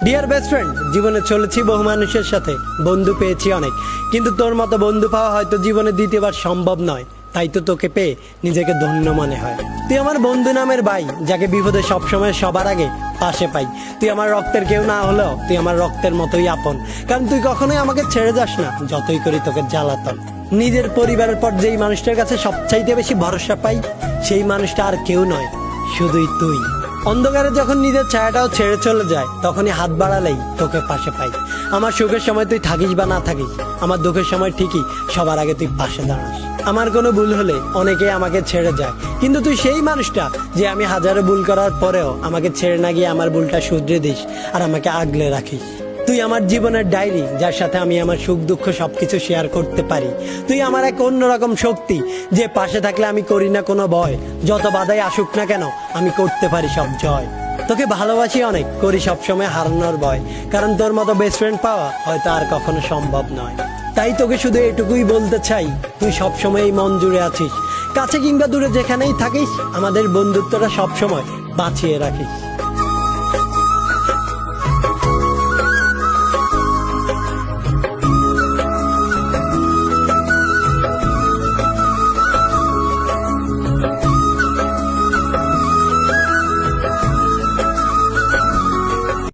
Deer best friend, জীবনে চলেছি বহু মানুষের সাথে, বন্ধু পেয়েছি অনেক, কিন্তু তোর মতো বন্ধু পাওয়া হয়তো জীবনে দ্বিতীয়বার সম্ভব নয়। তাই তো তোকে পেয়ে নিজেকে ধন্য মনে হয়। তুই আমার বন্ধু নামের ভাই, যাকে বিপদে সবসময় সবার আগে পাশে পাই। তুই আমার রক্তের কেউ না হলেও তুই আমার রক্তের মতোই আপন, কারণ তুই কখনোই আমাকে ছেড়ে যাস না, যতই করি তোকে জ্বালাতন। নিজের পরিবারের পর যেই মানুষটার কাছে সবচাইতে বেশি ভরসা পাই, সেই মানুষটা আর কেউ নয়, শুধুই তুই। অন্ধকারে যখন নিজের ছায়াটাও ছেড়ে চলে যায়, তখনই হাত বাড়ালেই তোকে পাশে পাই। আমার সুখের সময় তুই থাকিস বা না থাকিস, আমার দুঃখের সময় ঠিকই সবার আগে তুই পাশে দাঁড়াস। আমার কোনো ভুল হলে অনেকেই আমাকে ছেড়ে যায়, কিন্তু তুই সেই মানুষটা যে আমি হাজারো ভুল করার পরেও আমাকে ছেড়ে না গিয়ে আমার ভুলটা শুধরে দিস আর আমাকে আগলে রাখিস। তুই আমার জীবনের ডায়েরি, যার সাথে আমি আমার সুখ দুঃখ সবকিছু শেয়ার করতে পারি। তুই আমার এক অন্যরকম শক্তি, যে পাশে থাকলে আমি করি না কোনো ভয়। যত বাধাই আসুক না কেন, আমি করতে পারি সব জয়। তোকে ভালোবাসি অনেক, করি সবসময় হারানোর ভয়, কারণ তোর মতো বেস্ট ফ্রেন্ড পাওয়া হয়তো আর কখনো সম্ভব নয়। তাই তোকে শুধু এটুকুই বলতে চাই, তুই সবসময় মন জুড়ে আছিস। কাছে কিংবা দূরে যেখানেই থাকিস, আমাদের বন্ধুত্বটা সবসময় বাঁচিয়ে রাখিস।